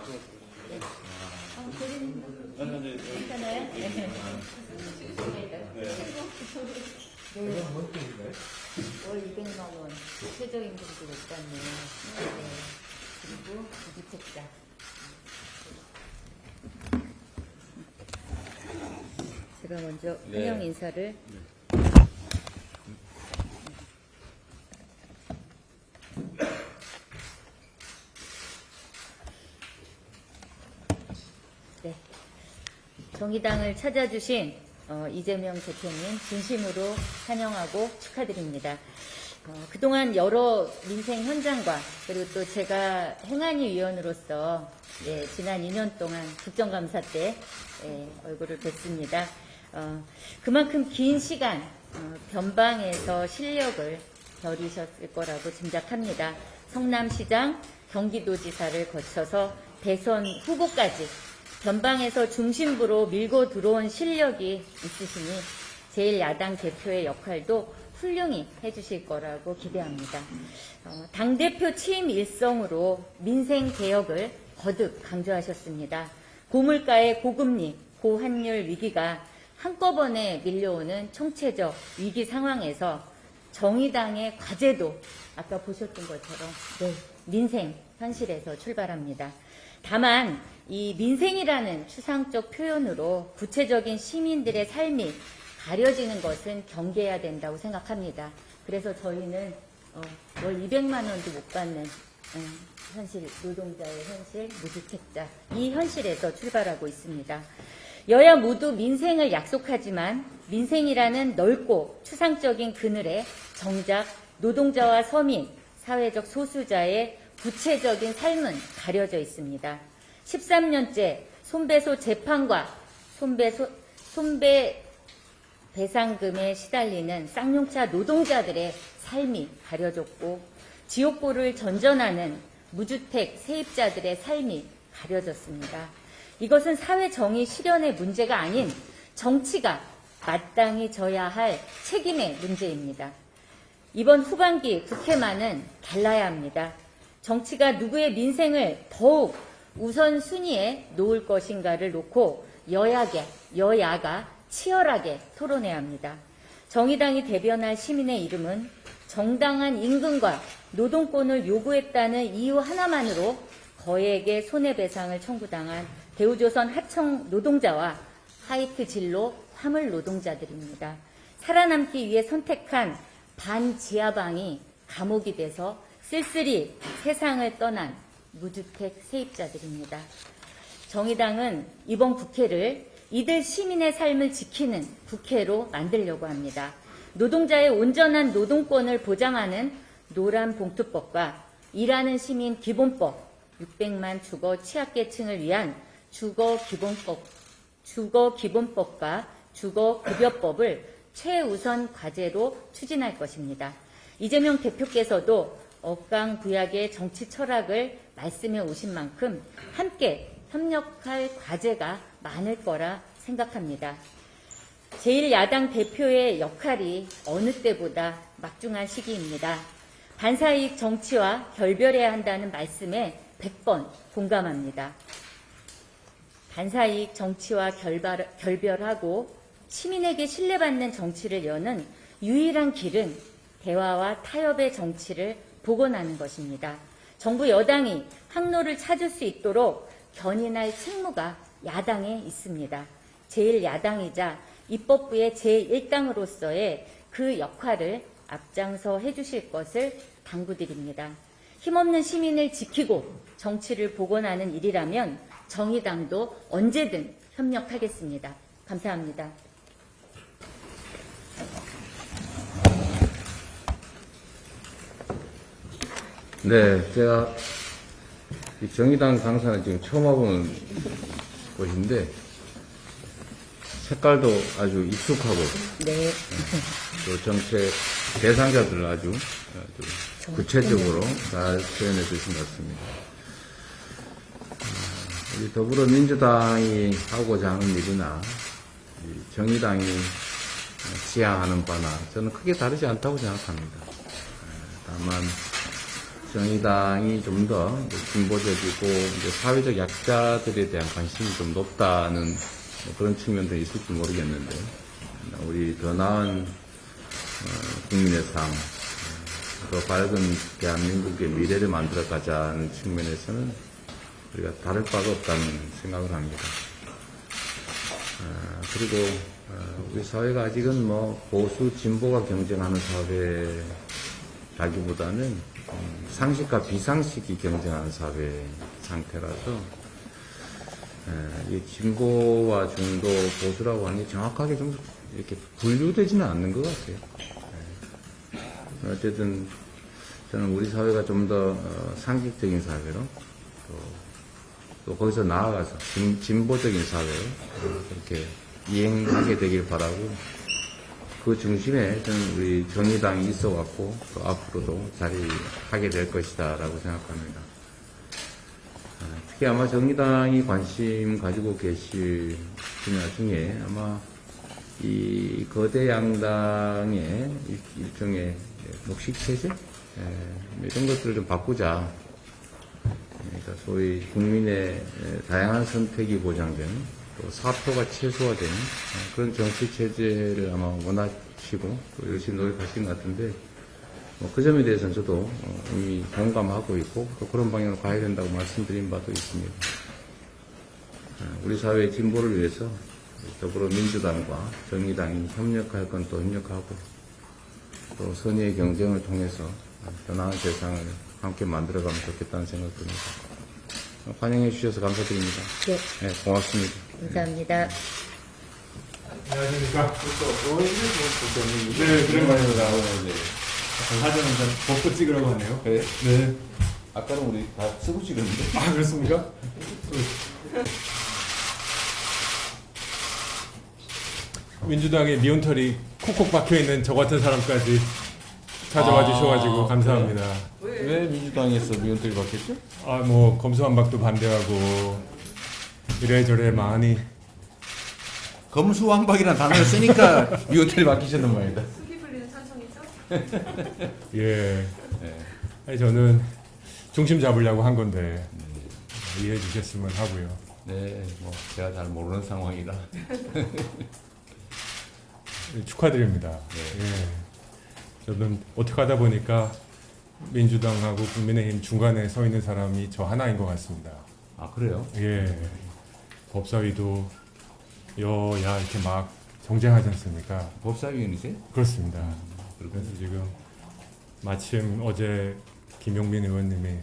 네. 괜찮아요? 네. 월 200만 원, 최저임금도 못 받네요. 네. 그리고 무주택자. 제가 먼저 환영 인사를. 네. 정의당을 찾아주신 이재명 대표님 진심으로 환영하고 축하드립니다. 그동안 여러 민생 현장과 그리고 또 제가 행안위 위원으로서 지난 2년 동안 국정감사 때 얼굴을 뵀습니다. 그만큼 긴 시간 변방에서 실력을 겨루셨을 거라고 짐작합니다. 성남시장, 경기도지사를 거쳐서 대선 후보까지 변방에서 중심부로 밀고 들어온 실력이 있으시니 제1야당 대표의 역할도 훌륭히 해주실 거라고 기대합니다. 당대표 취임 일성으로 민생 개혁을 거듭 강조하셨습니다. 고물가의 고금리, 고환율 위기가 한꺼번에 밀려오는 총체적 위기 상황에서 정의당의 과제도 아까 보셨던 것처럼 민생 현실에서 출발합니다. 다만 이 민생이라는 추상적 표현으로 구체적인 시민들의 삶이 가려지는 것은 경계해야 된다고 생각합니다. 그래서 저희는 월 200만 원도 못 받는 현실, 노동자의 현실, 무주택자 이 현실에서 출발하고 있습니다. 여야 모두 민생을 약속하지만 민생이라는 넓고 추상적인 그늘에 정작 노동자와 서민, 사회적 소수자의 구체적인 삶은 가려져 있습니다. 13년째 손배소 재판과 손배 배상금에 시달리는 쌍용차 노동자들의 삶이 가려졌고 지옥고를 전전하는 무주택 세입자들의 삶이 가려졌습니다. 이것은 사회 정의 실현의 문제가 아닌 정치가 마땅히 져야 할 책임의 문제입니다. 이번 후반기 국회만은 달라야 합니다. 정치가 누구의 민생을 더욱 우선순위에 놓을 것인가를 놓고 여야가 치열하게 토론해야 합니다. 정의당이 대변할 시민의 이름은 정당한 임금과 노동권을 요구했다는 이유 하나만으로 거액의 손해배상을 청구당한 대우조선 하청 노동자와 하이트 진로 화물 노동자들입니다. 살아남기 위해 선택한 반지하방이 감옥이 돼서 쓸쓸히 세상을 떠난 무주택 세입자들입니다. 정의당은 이번 국회를 이들 시민의 삶을 지키는 국회로 만들려고 합니다. 노동자의 온전한 노동권을 보장하는 노란봉투법과 일하는 시민 기본법, 600만 주거 취약계층을 위한 주거기본법과 주거급여법을 최우선 과제로 추진할 것입니다. 이재명 대표께서도 억강부약의 정치 철학을 말씀해 오신 만큼 함께 협력할 과제가 많을 거라 생각합니다. 제1야당 대표의 역할이 어느 때보다 막중한 시기입니다. 반사이익 정치와 결별해야 한다는 말씀에 100번 공감합니다. 반사이익 정치와 결별하고 시민에게 신뢰받는 정치를 여는 유일한 길은 대화와 타협의 정치를 복원하는 것입니다. 정부 여당이 항로를 찾을 수 있도록 견인할 책무가 야당에 있습니다. 제1야당이자 입법부의 제1당으로서의 그 역할을 앞장서 해주실 것을 당부드립니다. 힘없는 시민을 지키고 정치를 복원하는 일이라면 정의당도 언제든 협력하겠습니다. 감사합니다. 네, 제가 이 정의당 당사는 지금 처음 와보는 곳인데 색깔도 아주 익숙하고 네. 또 정책 대상자들을 아주 구체적으로 잘 표현해 주신 것 같습니다. 우리 더불어민주당이 하고자 하는 일이나 정의당이 지향하는 바나 저는 크게 다르지 않다고 생각합니다. 다만 정의당이 좀 더 진보적이고 이제 사회적 약자들에 대한 관심이 좀 높다는 뭐 그런 측면도 있을지 모르겠는데 우리 더 나은 국민의 삶, 더 밝은 대한민국의 미래를 만들어가자는 측면에서는 우리가 다를 바가 없다는 생각을 합니다. 그리고 우리 사회가 아직은 뭐 보수 진보가 경쟁하는 사회라기보다는 상식과 비상식이 경쟁하는 사회 상태라서 이 진보와 중도 보수라고 하는 게 정확하게 좀 이렇게 분류되지는 않는 것 같아요. 어쨌든 저는 우리 사회가 좀 더 상식적인 사회로 또 거기서 나아가서 진보적인 사회로 그렇게 이행하게 되길 바라고 그 중심에 저는 우리 정의당이 있어갖고 또 앞으로도 자리하게 될 것이다라고 생각합니다. 특히 아마 정의당이 관심 가지고 계실 분야 중에 아마 이 거대 양당의 일종의 녹식체제 이런 것들을 좀 바꾸자. 그러니까 소위 국민의 다양한 선택이 보장되는 또 사표가 최소화되는 그런 정치 체제를 아마 원하시고 또 열심히 노력하신 것 같은데 그 점에 대해서는 저도 이미 공감하고 있고 또 그런 방향으로 가야 된다고 말씀드린 바도 있습니다. 우리 사회의 진보를 위해서 더불어민주당과 정의당이 협력할 건 또 협력하고 또 선의의 경쟁을 통해서 더 나은 세상을 함께 만들어가면 좋겠다는 생각 듭니다. 환영해 주셔서 감사드립니다. 네, 네, 고맙습니다. 감사합니다. 안녕하십니까. 네, 오랜만입니다. 사진 한잔 벗고 찍으라고 하네요. 네. 네. 아까는 우리 다 쓰고 찍었는데. 아, 그렇습니까? 민주당의 미운털이 콕콕 박혀있는 저 같은 사람까지 찾아와 주셔가지고 감사합니다. 왜 민주당에서 미운털이 바뀌었죠? 아, 뭐 검수완박도 반대하고 이래저래 많이 검수완박이라는 단어를 쓰니까 미운털이 바뀌셨는 모양이다. 습기 풀리는 찬성이죠? 예. 네. 아니 저는 중심 잡으려고 한 건데 이해해 주셨으면 하고요. 네, 뭐 제가 잘 모르는 상황이라. 축하드립니다. 예. 저는 어떻게 하다 보니까 민주당하고 국민의힘 중간에 서 있는 사람이 저 하나인 것 같습니다. 아 그래요? 예. 법사위도 여야 이렇게 막 정쟁하지 않습니까? 법사위원이세요? 그렇습니다. 그래서 지금 마침 어제 김용민 의원님이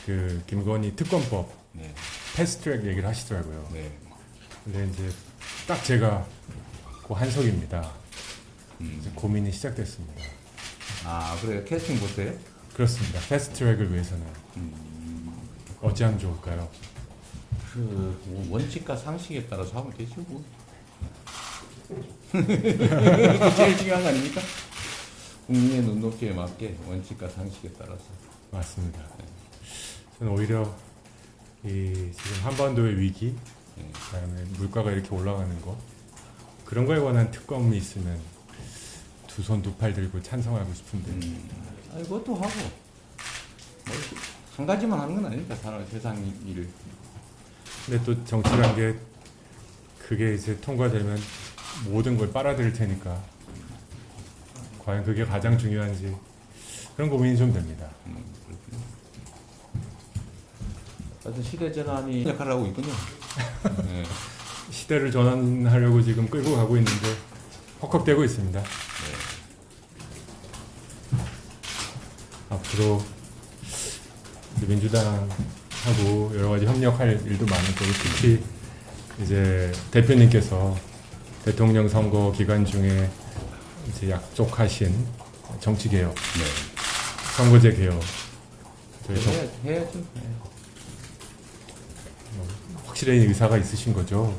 그 김건희 특검법 네. 패스트트랙 얘기를 하시더라고요. 네. 근데 이제 딱 제가 그 한석입니다. 이제 고민이 시작됐습니다. 아 그래요? 캐스팅 못해요? 그렇습니다. 패스트트랙을 위해서는 어찌하면 좋을까요? 뭐 원칙과 상식에 따라서 하면 되죠. 뭐. 그게 제일 중요한 거 아닙니까? 국민의 눈높이에 맞게 원칙과 상식에 따라서. 맞습니다. 저는 오히려 이 지금 한반도의 위기, 그다음에 물가가 이렇게 올라가는 거 그런 거에 관한 특검이 있으면 두 손 두 팔 들고 찬성하고 싶은데 아니 그것도 하고 뭐 한 가지만 하는 건 아니니까 세상 일을. 근데 또 정치란 게 그게 이제 통과되면 모든 걸 빨아들일 테니까 과연 그게 가장 중요한지 그런 고민이 좀 됩니다. 하여튼 시대 전환이 역할을 하고 있군요. 네. 시대를 전환하려고 지금 끌고 가고 있는데 헉헉대고 있습니다. 앞으로 민주당하고 여러 가지 협력할 일도 많을 거고 특히 이제 대표님께서 대통령 선거 기간 중에 이제 약속하신 정치 개혁, 네. 선거제 개혁 저희 해야죠. 네. 확실히 의사가 있으신 거죠?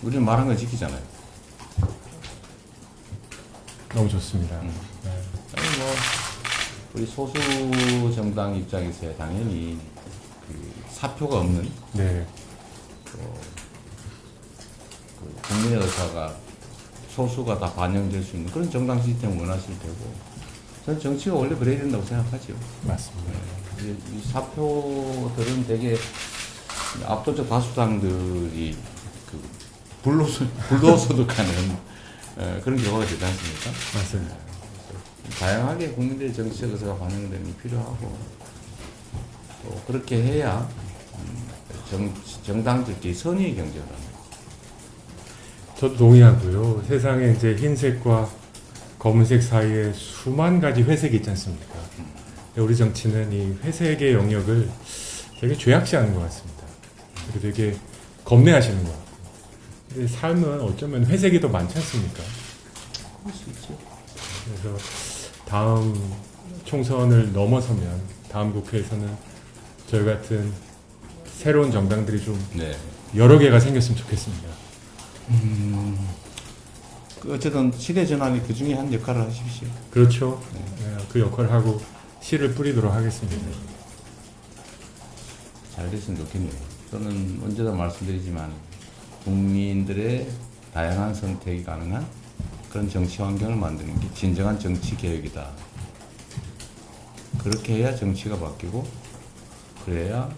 우리는 말한 건 지키잖아요. 너무 좋습니다. 네. 아니 뭐 우리 소수 정당 입장에서 당연히 그 사표가 없는 네. 그 국민의 의사가 소수가 다 반영될 수 있는 그런 정당 시스템을 원하실 테고 저는 정치가 원래 그래야 된다고 생각하죠. 맞습니다. 이 사표들은 되게 압도적 다수당들이 그 불로소득하는 그런 경우가 되지 않습니까? 맞습니다. 다양하게 국민들의 정치적 의사가 반영되는 게 필요하고 또 그렇게 해야 정당들끼리 선의의 경쟁을 합니다. 저도 동의하고요. 세상에 이제 흰색과 검은색 사이에 수만 가지 회색이 있지 않습니까? 우리 정치는 이 회색의 영역을 되게 죄악시하는 것 같습니다. 그리고 되게 겁내하시는 것 같고. 근데 삶은 어쩌면 회색이 더 많지 않습니까? 그럴 수 있죠. 그래서 다음 총선을 넘어서면 다음 국회에서는 저희 같은 새로운 정당들이 좀 네. 여러 개가 생겼으면 좋겠습니다. 어쨌든 시대 전환이 그 중에 한 역할을 하십시오. 그렇죠. 네, 그 역할을 하고 씨를 뿌리도록 하겠습니다. 잘 됐으면 좋겠네요. 저는 언제나 말씀드리지만 국민들의 다양한 선택이 가능한 그런 정치 환경을 만드는 게 진정한 정치 개혁이다. 그렇게 해야 정치가 바뀌고 그래야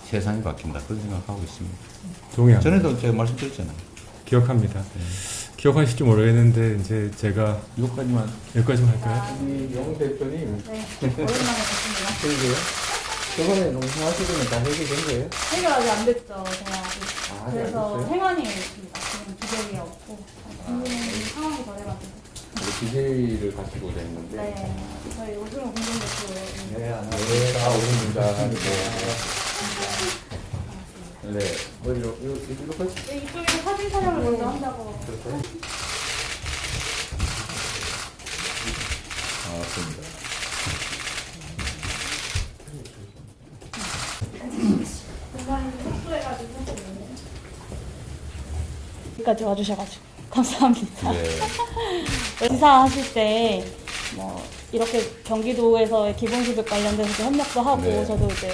세상이 바뀐다. 그런 생각하고 있습니다. 동의합니다. 전에도 제가 말씀드렸잖아요. 기억합니다. 기억하실지 모르겠는데 이제 제가 이것까지만. 여기까지만 할까요? 영 대표님. 네, 오랜만에 뵙습니다. 그러게요. 저번에 농성하시더니 다 해결된 거예요? 해결 아직 안 됐죠, 제가 아직. 아직 그래서 안 됐어요? 행안위에 있습니다. 지금 기재위에 없고 국민의 상황이 덜해가지고. 기재위를 가지고 됐는데. 네, 저희 오승호 공동대표. 네, 오십니다. 네, 뭐 이렇게 네, 이쪽에서 사진 촬영을 먼저 한다고. 맞습니다. 공간이 협소해가지고. 여기까지 와주셔가지고 감사합니다. 네. 지사하실 때 뭐 이렇게 경기도에서의 기본소득 관련돼서 협력도 하고 네. 저도 이제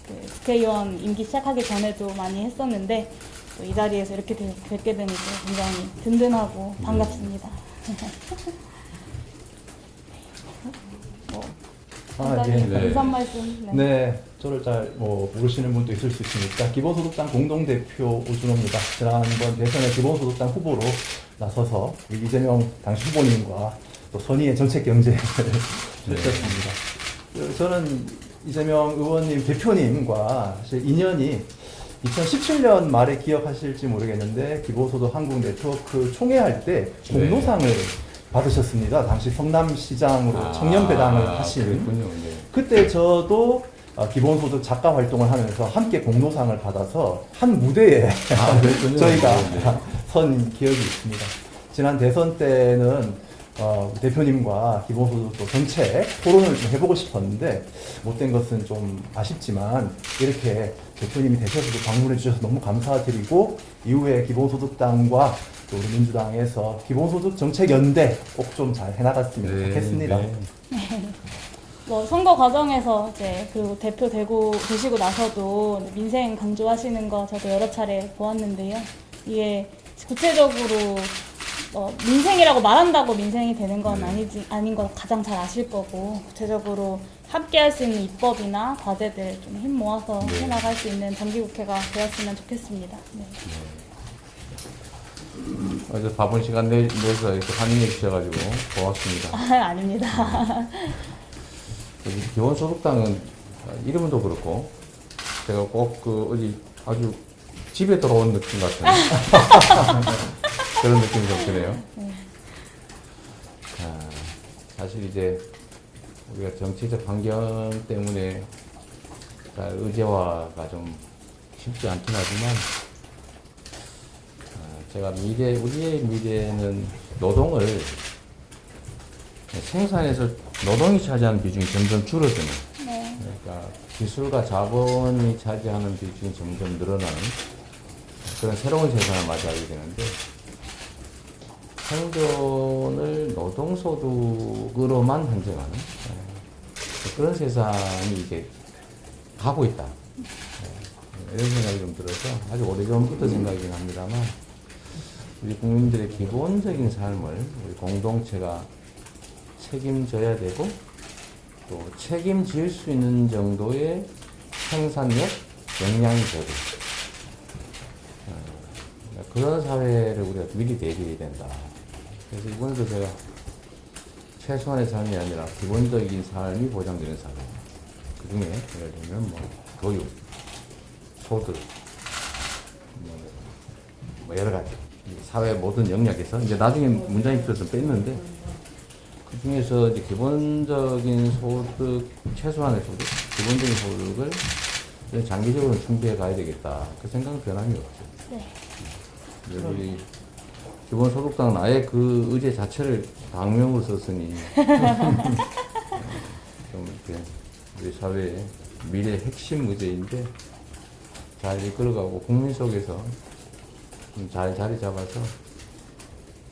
그 국회의원 임기 시작하기 전에도 많이 했었는데 또 이 자리에서 이렇게 뵙게 되니까 굉장히 든든하고 반갑습니다. 네. 네. 인사 말씀. 네, 저를 잘 모르시는 분도 있을 수 있으니까 기본소득당 공동대표 오준호입니다. 지난번 대선에 기본소득당 후보로 나서서 우리 이재명 당시 후보님과 또 선의의 정책 경쟁을 펼쳤습니다. 저는 이재명 의원님 대표님과 사실 인연이 2017년 말에 기억하실지 모르겠는데 기본소득 한국 네트워크 총회할 때 공로상을 받으셨습니다. 당시 성남시장으로 청년배당을 하신. 그랬군요. 네. 그때 저도 기본소득 작가 활동을 하면서 함께 공로상을 받아서 한 무대에 그랬군요. 저희가 네. 선 기억이 있습니다. 지난 대선 때는 대표님과 기본소득 정책 토론을 좀 해보고 싶었는데 못된 것은 좀 아쉽지만 이렇게 대표님이 되셔서도 방문해 주셔서 너무 감사드리고 이후에 기본소득당과 또 우리 민주당에서 기본소득 정책 연대 꼭 좀 잘 해나갔으면 좋겠습니다. 네. 뭐 선거 과정에서 이제 그 대표 되시고 나서도 민생 강조하시는 거 저도 여러 차례 보았는데요. 이게 구체적으로 민생이라고 말한다고 민생이 되는 건 아닌 거 가장 잘 아실 거고 구체적으로 함께 할 수 있는 입법이나 과제들 좀 힘 모아서 해나갈 수 있는 정기국회가 되었으면 좋겠습니다. 네. 어제 바쁜 시간 내서 이렇게 환영해 주셔가지고 고맙습니다. 아닙니다. 여기 기본소득당은 이름도 그렇고 제가 꼭 어디 아주 집에 들어온 느낌 같은 그런 느낌이 좀 드네요. 사실 이제 우리가 정치적 환경 때문에 잘 의제화가 좀 쉽지 않긴 하지만 제가 우리의 미래는 노동을 생산에서 노동이 차지하는 비중이 점점 줄어드는. 네. 그러니까 기술과 자본이 차지하는 비중이 점점 늘어나는 그런 새로운 세상을 맞이하게 되는데 생존을 노동소득으로만 한정하는 그런 세상이 이제 가고 있다. 이런 생각이 좀 들어서 아주 오래전부터 생각이긴— 우리 국민들의 기본적인 삶을 우리 공동체가 책임져야 되고 또 책임질 수 있는 정도의 생산력, 역량이 되고 그런 사회를 우리가 미리 대비해야 된다. 그래서 이번에도 제가 최소한의 삶이 아니라 기본적인 삶이 보장되는 사회. 그 중에 예를 들면 뭐 교육, 소득, 뭐 여러 가지 사회 모든 영역에서 이제 나중에 문장이 있어서 뺐는데 그 중에서 이제 기본적인 소득, 최소한의 소득, 기본적인 소득을 장기적으로 준비해 가야 되겠다. 그 생각은 변함이 없죠. 네. 이제 우리 기본소득당은 아예 그 의제 자체를 당명으로 썼으니 좀 이렇게 우리 사회의 미래 핵심 의제인데 잘 이끌어가고 국민 속에서 좀 잘 자리 잡아서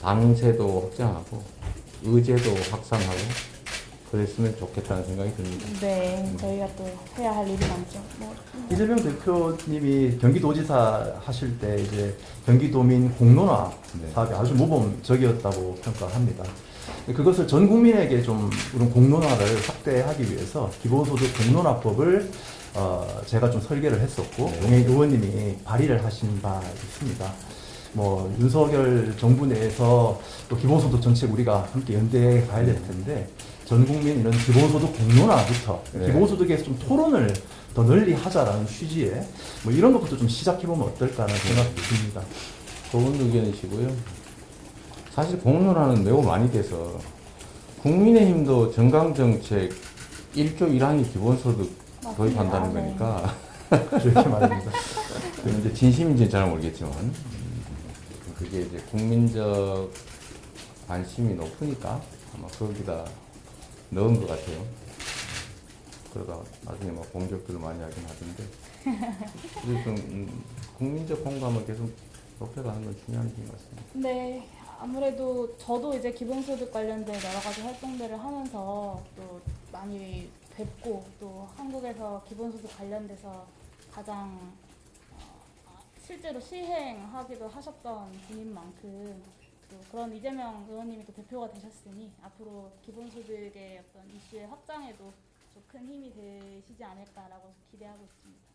당세도 확장하고 의제도 확산하고 그랬으면 좋겠다는 생각이 듭니다. 네, 저희가 또 해야 할 일이 많죠. 뭐, 이재명 대표님이 경기도지사 하실 때 이제 경기도민 공론화 네. 사업이 아주 모범적이었다고 평가합니다. 그것을 전 국민에게 좀 이런 공론화를 확대하기 위해서 기본소득 공론화법을 제가 좀 설계를 했었고 네. 용해 의원님이 발의를 하신 바 있습니다. 뭐 윤석열 정부 내에서 또 기본소득 정책 우리가 함께 연대해 가야 될 텐데 전 국민 이런 기본소득 공론화부터 네. 기본소득에서 좀 토론을 더 널리 하자라는 취지에 뭐 이런 것부터 좀 시작해보면 어떨까라는 생각도 듭니다. 좋은 의견이시고요. 사실 공론화는 매우 많이 돼서 국민의힘도 정강정책 1조 1항이 기본소득 도입한다는 네. 거니까 그렇게 말합니다. 그건 이제 진심인지는 잘 모르겠지만 그게 이제 국민적 관심이 높으니까 아마 거기다 넣은 것 같아요. 그러다 나중에 뭐 공격들을 많이 하긴 하던데 그래서 좀 국민적 공감을 계속 높여가는 건 중요한 일인 것 같습니다. 네, 아무래도 저도 이제 기본소득 관련된 여러 가지 활동들을 하면서 또 많이 뵙고 또 한국에서 기본소득 관련돼서 가장 실제로 시행하기도 하셨던 분인 만큼 또 그런 이재명 의원님이 또 대표가 되셨으니 앞으로 기본소득의 어떤 이슈의 확장에도 좀 큰 힘이 되시지 않을까라고 기대하고 있습니다.